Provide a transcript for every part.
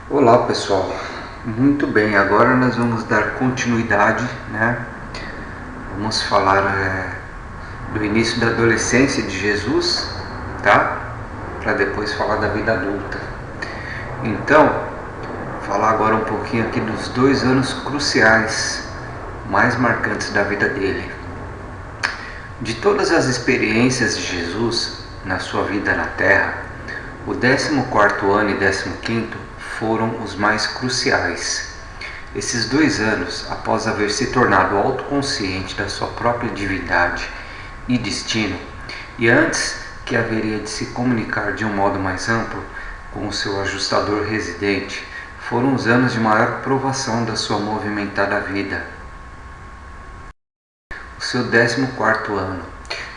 Olá pessoal, muito bem, agora nós vamos dar continuidade, Vamos falar do início da adolescência de Jesus, tá? Para depois falar da vida adulta. Então, falar agora um pouquinho aqui dos 2 anos cruciais, mais marcantes da vida dele. De todas as experiências de Jesus na sua vida na Terra, o 14º ano e 15º foram os mais cruciais. Esses 2 anos, após haver se tornado autoconsciente da sua própria divindade e destino, e antes que haveria de se comunicar de um modo mais amplo com o seu ajustador residente, foram os anos de maior provação da sua movimentada vida. O seu 14º ano.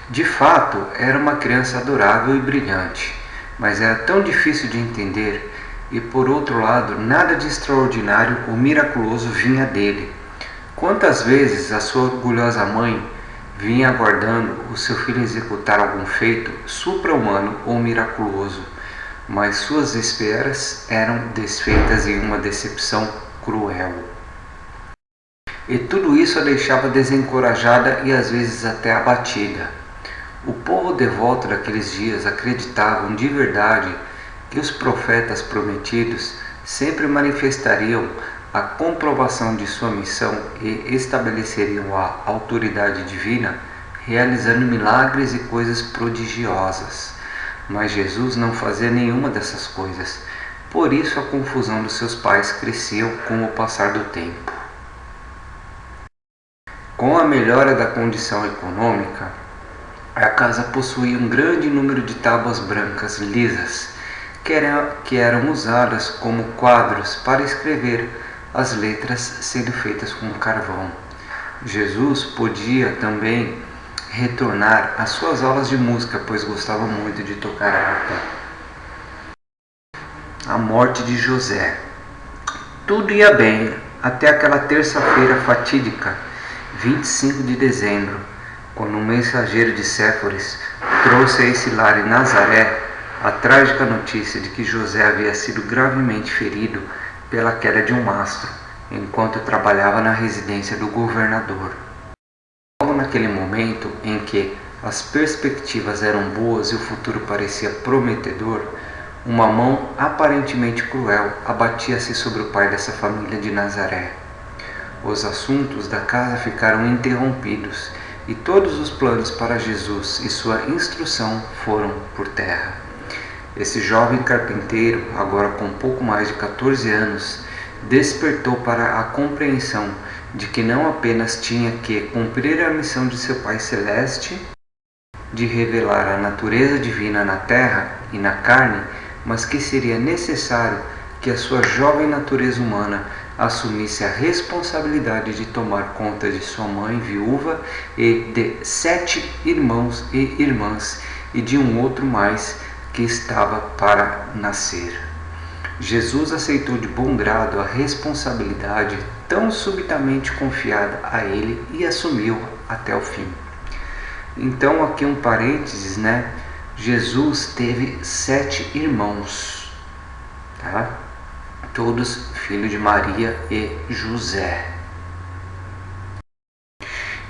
De fato, era uma criança adorável e brilhante, mas era tão difícil de entender. E por outro lado, nada de extraordinário ou miraculoso vinha dele. Quantas vezes a sua orgulhosa mãe vinha aguardando o seu filho executar algum feito supra-humano ou miraculoso, mas suas esperas eram desfeitas em uma decepção cruel. E tudo isso a deixava desencorajada e às vezes até abatida. O povo devoto daqueles dias acreditavam de verdade que os profetas prometidos sempre manifestariam a comprovação de sua missão e estabeleceriam a autoridade divina, realizando milagres e coisas prodigiosas. Mas Jesus não fazia nenhuma dessas coisas, por isso a confusão dos seus pais crescia com o passar do tempo. Com a melhora da condição econômica, a casa possuía um grande número de tábuas brancas lisas, que eram usadas como quadros para escrever as letras sendo feitas com carvão. Jesus podia também retornar às suas aulas de música, pois gostava muito de tocar harpa. A morte de José. Tudo ia bem até aquela terça-feira fatídica, 25 de dezembro, quando um mensageiro de Séforis trouxe a esse lar em Nazaré a trágica notícia de que José havia sido gravemente ferido pela queda de um mastro, enquanto trabalhava na residência do governador. Logo naquele momento em que as perspectivas eram boas e o futuro parecia prometedor, uma mão aparentemente cruel abatia-se sobre o pai dessa família de Nazaré. Os assuntos da casa ficaram interrompidos e todos os planos para Jesus e sua instrução foram por terra. Esse jovem carpinteiro, agora com pouco mais de 14 anos, despertou para a compreensão de que não apenas tinha que cumprir a missão de seu Pai Celeste, de revelar a natureza divina na terra e na carne, mas que seria necessário que a sua jovem natureza humana assumisse a responsabilidade de tomar conta de sua mãe viúva e de 7 irmãos e irmãs e de um outro mais que estava para nascer. Jesus aceitou de bom grado a responsabilidade tão subitamente confiada a ele e assumiu até o fim. Então aqui um parênteses, Jesus teve 7 irmãos, tá? Todos filhos de Maria e José.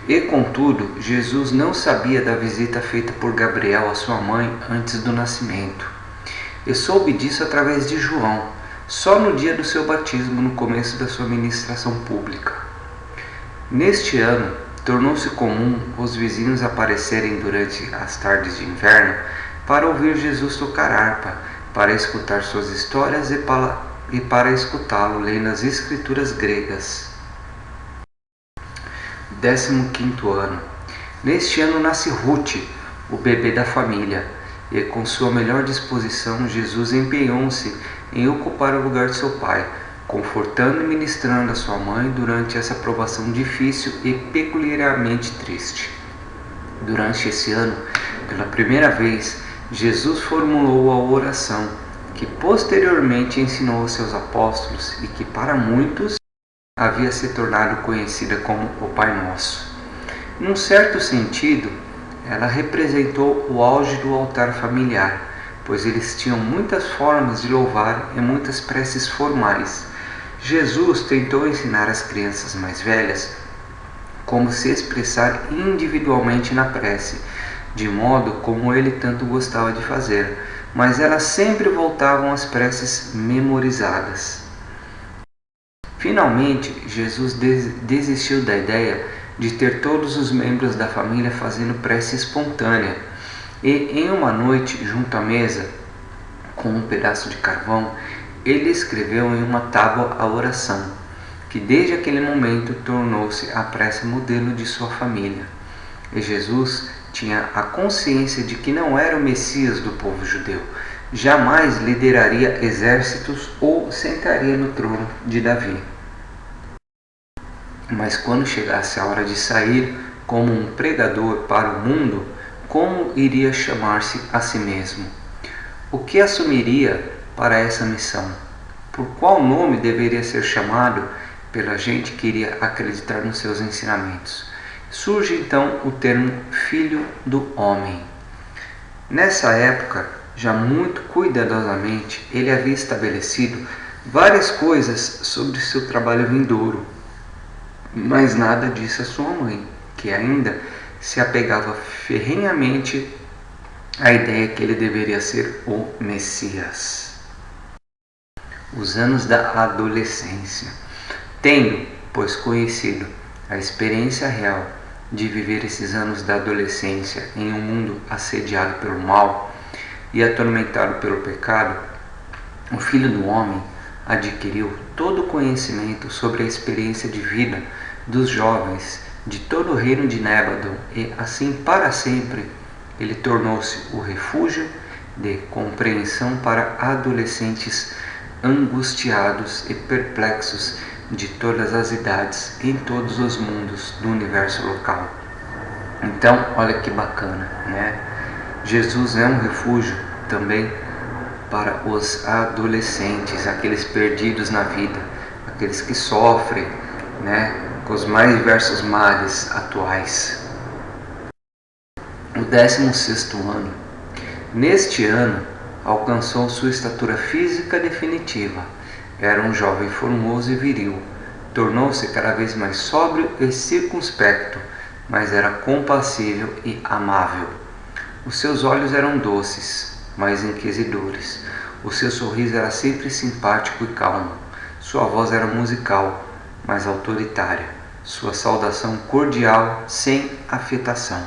E contudo, Jesus não sabia da visita feita por Gabriel à sua mãe antes do nascimento. E soube disso através de João, só no dia do seu batismo, no começo da sua ministração pública. Neste ano, tornou-se comum os vizinhos aparecerem durante as tardes de inverno para ouvir Jesus tocar harpa, para escutar suas histórias e para escutá-lo lendo as escrituras gregas. 15º ano. Neste ano nasce Ruth, o bebê da família, e com sua melhor disposição, Jesus empenhou-se em ocupar o lugar de seu pai, confortando e ministrando a sua mãe durante essa provação difícil e peculiarmente triste. Durante esse ano, pela primeira vez, Jesus formulou a oração, que posteriormente ensinou aos seus apóstolos e que para muitos havia se tornado conhecida como o Pai Nosso. Num certo sentido, ela representou o auge do altar familiar, pois eles tinham muitas formas de louvar e muitas preces formais. Jesus tentou ensinar as crianças mais velhas como se expressar individualmente na prece, de modo como ele tanto gostava de fazer, mas elas sempre voltavam às preces memorizadas. Finalmente, Jesus desistiu da ideia de ter todos os membros da família fazendo prece espontânea, e em uma noite, junto à mesa, com um pedaço de carvão, ele escreveu em uma tábua a oração, que desde aquele momento tornou-se a prece modelo de sua família. E Jesus tinha a consciência de que não era o Messias do povo judeu, jamais lideraria exércitos ou sentaria no trono de Davi. Mas quando chegasse a hora de sair como um pregador para o mundo, como iria chamar-se a si mesmo? O que assumiria para essa missão? Por qual nome deveria ser chamado pela gente que iria acreditar nos seus ensinamentos? Surge então o termo Filho do Homem. Nessa época, já muito cuidadosamente, ele havia estabelecido várias coisas sobre seu trabalho vindouro, mas nada disse a sua mãe, que ainda se apegava ferrenhamente à ideia que ele deveria ser o Messias. Os anos da adolescência. Tendo, pois, conhecido a experiência real de viver esses anos da adolescência em um mundo assediado pelo mal e atormentado pelo pecado, o Filho do Homem adquiriu todo o conhecimento sobre a experiência de vida dos jovens de todo o reino de Nébado e, assim, para sempre, ele tornou-se o refúgio de compreensão para adolescentes angustiados e perplexos de todas as idades em todos os mundos do universo local. Então, olha que bacana, né? Jesus é um refúgio também para os adolescentes, aqueles perdidos na vida, aqueles que sofrem, né, com os mais diversos males atuais. O 16º ano. Neste ano, alcançou sua estatura física definitiva. Era um jovem formoso e viril. Tornou-se cada vez mais sóbrio e circunspecto, mas era compassível e amável. Os seus olhos eram doces, mas inquisidores. O seu sorriso era sempre simpático e calmo. Sua voz era musical, mas autoritária. Sua saudação cordial, sem afetação.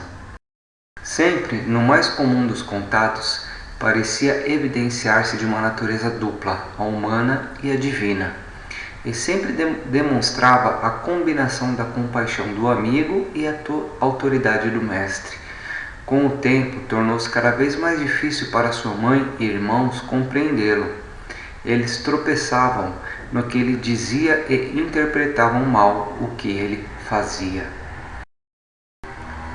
Sempre, no mais comum dos contatos, parecia evidenciar-se de uma natureza dupla, a humana e a divina, e sempre demonstrava a combinação da compaixão do amigo e a autoridade do mestre. Com o tempo, tornou-se cada vez mais difícil para sua mãe e irmãos compreendê-lo. Eles tropeçavam no que ele dizia e interpretavam mal o que ele fazia.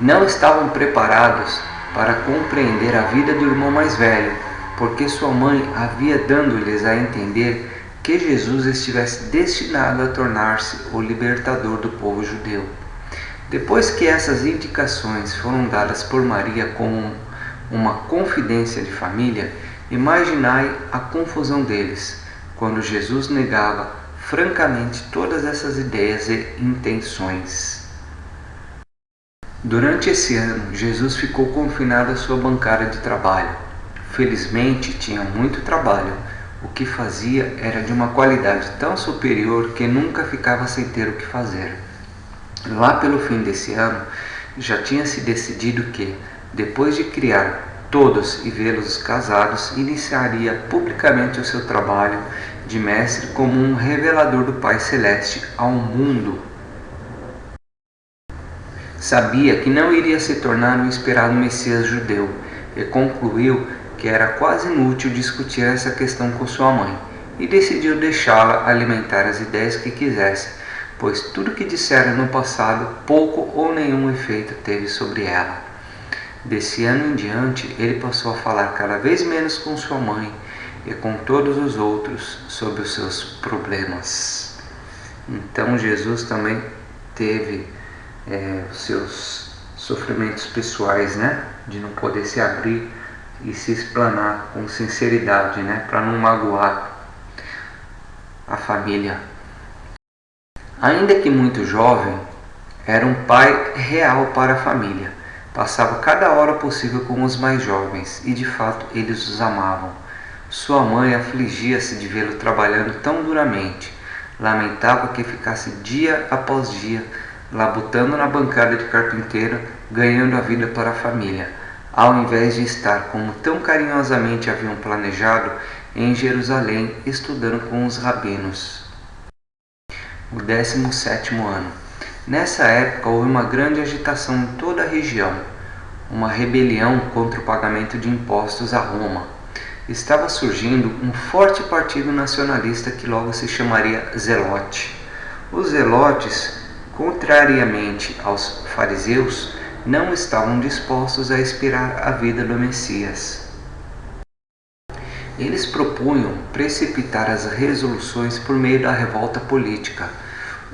Não estavam preparados para compreender a vida do irmão mais velho, porque sua mãe havia dando-lhes a entender que Jesus estivesse destinado a tornar-se o libertador do povo judeu. Depois que essas indicações foram dadas por Maria como uma confidência de família, imaginai a confusão deles, quando Jesus negava francamente todas essas ideias e intenções. Durante esse ano, Jesus ficou confinado à sua bancada de trabalho. Felizmente, tinha muito trabalho. O que fazia era de uma qualidade tão superior que nunca ficava sem ter o que fazer. Lá pelo fim desse ano, já tinha se decidido que, depois de criar todos e vê-los casados, iniciaria publicamente o seu trabalho de mestre como um revelador do Pai Celeste ao mundo. Sabia que não iria se tornar o esperado Messias judeu e concluiu que era quase inútil discutir essa questão com sua mãe e decidiu deixá-la alimentar as ideias que quisesse, pois tudo que dissera no passado pouco ou nenhum efeito teve sobre ela. Desse ano em diante, ele passou a falar cada vez menos com sua mãe e com todos os outros sobre os seus problemas. Então Jesus também teve os seus sofrimentos pessoais, né? De não poder se abrir e se explanar com sinceridade, para não magoar a família. Ainda que muito jovem, era um pai real para a família. Passava cada hora possível com os mais jovens e de fato eles os amavam. Sua mãe afligia-se de vê-lo trabalhando tão duramente. Lamentava que ficasse dia após dia labutando na bancada de carpinteiro, ganhando a vida para a família, ao invés de estar, como tão carinhosamente haviam planejado, em Jerusalém estudando com os rabinos. O 17º ano. Nessa época houve uma grande agitação em toda a região, uma rebelião contra o pagamento de impostos a Roma. Estava surgindo um forte partido nacionalista que logo se chamaria Zelote. Os Zelotes, contrariamente aos fariseus, não estavam dispostos a esperar a vida do Messias. Eles propunham precipitar as resoluções por meio da revolta política.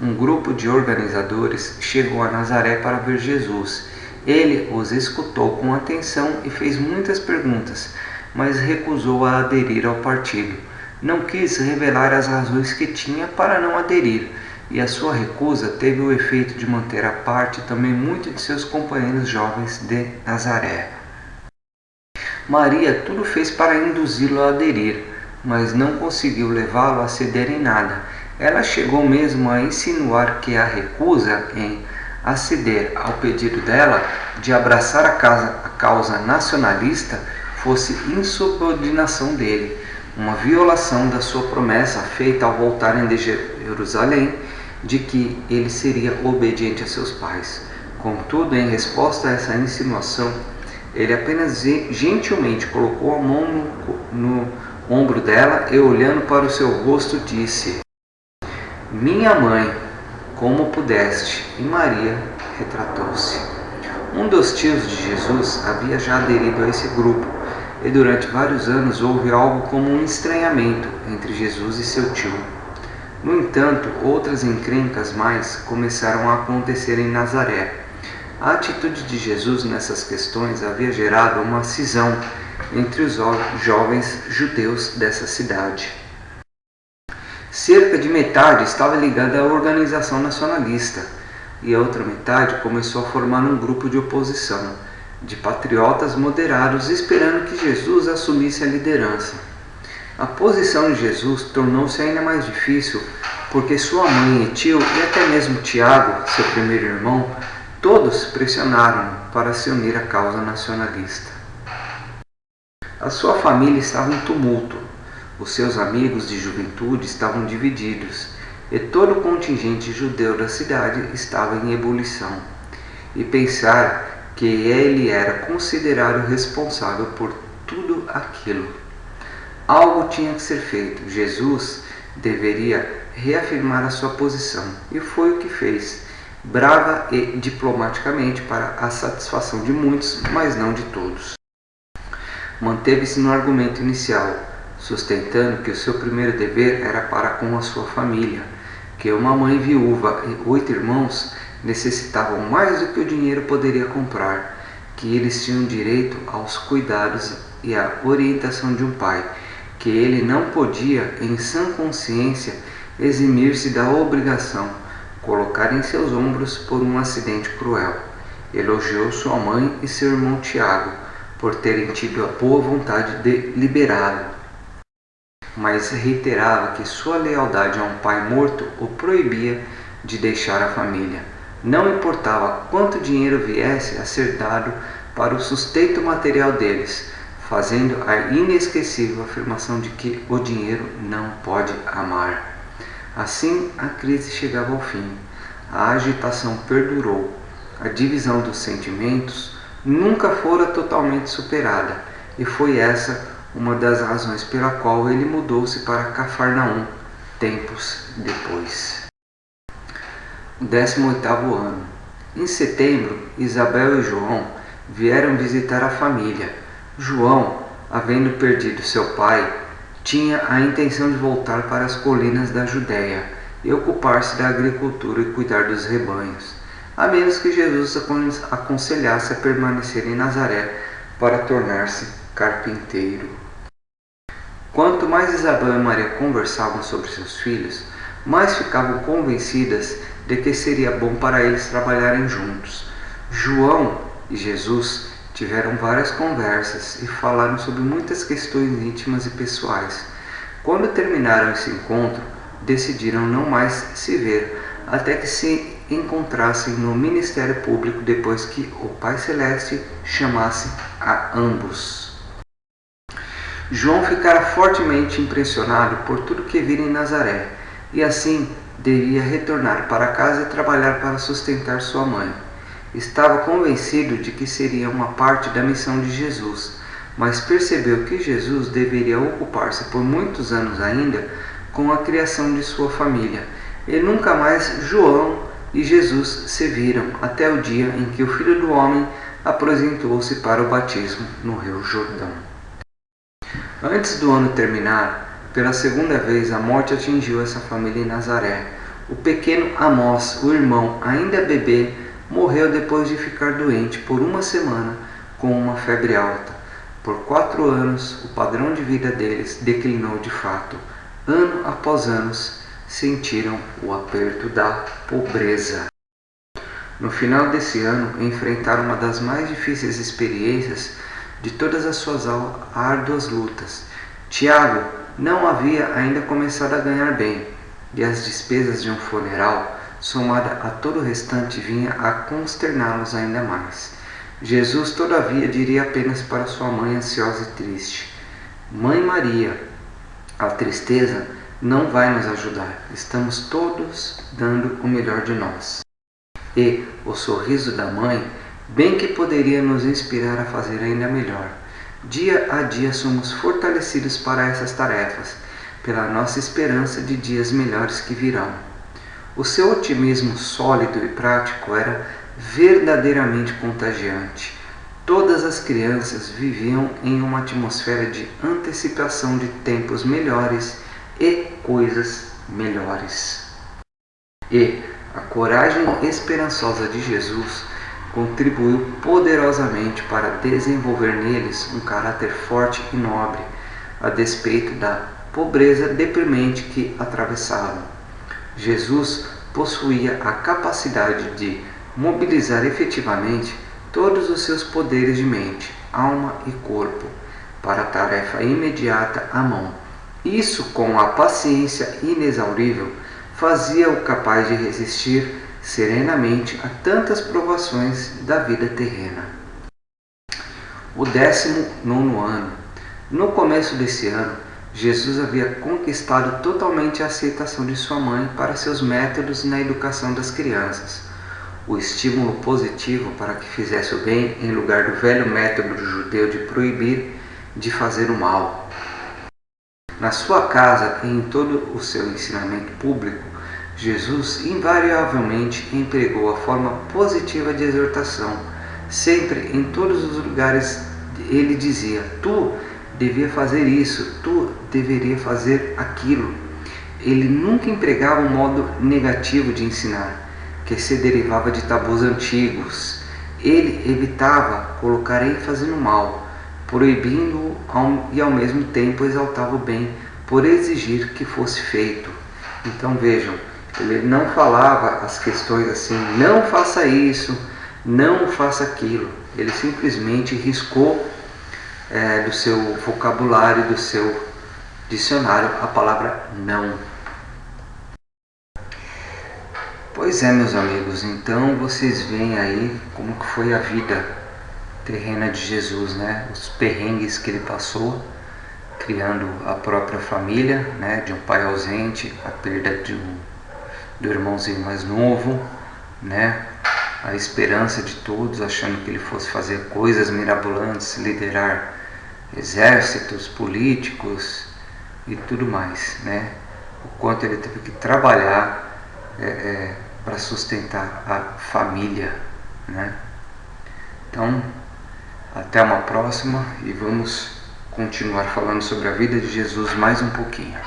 Um grupo de organizadores chegou a Nazaré para ver Jesus. Ele os escutou com atenção e fez muitas perguntas, mas recusou a aderir ao partido. Não quis revelar as razões que tinha para não aderir, e a sua recusa teve o efeito de manter à parte também muitos de seus companheiros jovens de Nazaré. Maria tudo fez para induzi-lo a aderir, mas não conseguiu levá-lo a ceder em nada. Ela chegou mesmo a insinuar que a recusa em aceder ao pedido dela de abraçar a causa nacionalista fosse insubordinação dele, uma violação da sua promessa feita ao voltarem de Jerusalém de que ele seria obediente a seus pais. Contudo, em resposta a essa insinuação, ele apenas gentilmente colocou a mão no ombro dela e, olhando para o seu rosto, disse: "Minha mãe, como pudeste?" E Maria retratou-se. Um dos tios de Jesus havia já aderido a esse grupo, e durante vários anos houve algo como um estranhamento entre Jesus e seu tio. No entanto, outras encrencas mais começaram a acontecer em Nazaré. A atitude de Jesus nessas questões havia gerado uma cisão entre os jovens judeus dessa cidade. Cerca de metade estava ligada à organização nacionalista, e a outra metade começou a formar um grupo de oposição, de patriotas moderados esperando que Jesus assumisse a liderança. A posição de Jesus tornou-se ainda mais difícil porque sua mãe e tio, e até mesmo Tiago, seu primeiro irmão, todos pressionaram-no para se unir à causa nacionalista. A sua família estava em tumulto, os seus amigos de juventude estavam divididos, e todo o contingente judeu da cidade estava em ebulição. E pensar que ele era considerado responsável por tudo aquilo. Algo tinha que ser feito. Jesus deveria reafirmar a sua posição, e foi o que fez, brava e diplomaticamente, para a satisfação de muitos, mas não de todos. Manteve-se no argumento inicial, sustentando que o seu primeiro dever era para com a sua família, que uma mãe viúva e 8 irmãos necessitavam mais do que o dinheiro poderia comprar, que eles tinham direito aos cuidados e à orientação de um pai, que ele não podia, em sã consciência, eximir-se da obrigação, colocar em seus ombros por um acidente cruel. Elogiou sua mãe e seu irmão Tiago por terem tido a boa vontade de liberá-lo, mas reiterava que sua lealdade a um pai morto o proibia de deixar a família. Não importava quanto dinheiro viesse a ser dado para o sustento material deles, fazendo a inesquecível afirmação de que o dinheiro não pode amar. Assim, a crise chegava ao fim. A agitação perdurou. A divisão dos sentimentos nunca fora totalmente superada, e foi essa uma das razões pela qual ele mudou-se para Cafarnaum tempos depois. O 18º ano. Em setembro, Isabel e João vieram visitar a família. João, havendo perdido seu pai, tinha a intenção de voltar para as colinas da Judéia e ocupar-se da agricultura e cuidar dos rebanhos, a menos que Jesus aconselhasse a permanecer em Nazaré para tornar-se carpinteiro. Quanto mais Isabel e Maria conversavam sobre seus filhos, mais ficavam convencidas de que seria bom para eles trabalharem juntos. João e Jesus tiveram várias conversas e falaram sobre muitas questões íntimas e pessoais. Quando terminaram esse encontro, decidiram não mais se ver, até que se encontrassem no Ministério Público depois que o Pai Celeste chamasse a ambos. João ficara fortemente impressionado por tudo que vira em Nazaré, e assim devia retornar para casa e trabalhar para sustentar sua mãe. Estava convencido de que seria uma parte da missão de Jesus, mas percebeu que Jesus deveria ocupar-se por muitos anos ainda com a criação de sua família. E nunca mais João e Jesus se viram, até o dia em que o Filho do Homem apresentou-se para o batismo no Rio Jordão. Antes do ano terminar, pela segunda vez a morte atingiu essa família em Nazaré. O pequeno Amós, o irmão ainda bebê, morreu depois de ficar doente por uma semana com uma febre alta. Por 4 anos, o padrão de vida deles declinou de fato. Ano após ano, sentiram o aperto da pobreza. No final desse ano, enfrentaram uma das mais difíceis experiências de todas as suas árduas lutas. Tiago não havia ainda começado a ganhar bem, e as despesas de um funeral, somada a todo o restante, vinha a consterná-los ainda mais. Jesus, todavia, diria apenas para sua mãe ansiosa e triste: Mãe Maria, a tristeza não vai nos ajudar. Estamos todos dando o melhor de nós. E o sorriso da mãe, bem que poderia nos inspirar a fazer ainda melhor. Dia a dia somos fortalecidos para essas tarefas, pela nossa esperança de dias melhores que virão. O seu otimismo sólido e prático era verdadeiramente contagiante. Todas as crianças viviam em uma atmosfera de antecipação de tempos melhores e coisas melhores. E a coragem esperançosa de Jesus contribuiu poderosamente para desenvolver neles um caráter forte e nobre, a despeito da pobreza deprimente que atravessavam. Jesus possuía a capacidade de mobilizar efetivamente todos os seus poderes de mente, alma e corpo para a tarefa imediata à mão. Isso, com a paciência inexaurível, fazia-o capaz de resistir serenamente a tantas provações da vida terrena. O 19º ano. No começo desse ano, Jesus havia conquistado totalmente a aceitação de sua mãe para seus métodos na educação das crianças. O estímulo positivo para que fizesse o bem, em lugar do velho método judeu de proibir de fazer o mal. Na sua casa e em todo o seu ensinamento público, Jesus invariavelmente empregou a forma positiva de exortação. Sempre, em todos os lugares, ele dizia: tu devia fazer isso, tu deveria fazer aquilo. Ele nunca empregava um modo negativo de ensinar, que se derivava de tabus antigos. Ele evitava colocar ênfase no mal, proibindo-o e ao mesmo tempo exaltava o bem por exigir que fosse feito. Então vejam, ele não falava as questões assim: não faça isso, não faça aquilo. Ele simplesmente riscou do seu vocabulário, do seu dicionário, a palavra não. Pois é, meus amigos, então vocês veem aí como que foi a vida terrena de Jesus, né? Os perrengues que ele passou, criando a própria família, né? De um pai ausente, a perda do irmãozinho mais novo, né? A esperança de todos, achando que ele fosse fazer coisas mirabolantes, liderar exércitos, políticos e tudo mais, né? O quanto ele teve que trabalhar para sustentar a família, né? Então, até uma próxima e vamos continuar falando sobre a vida de Jesus mais um pouquinho.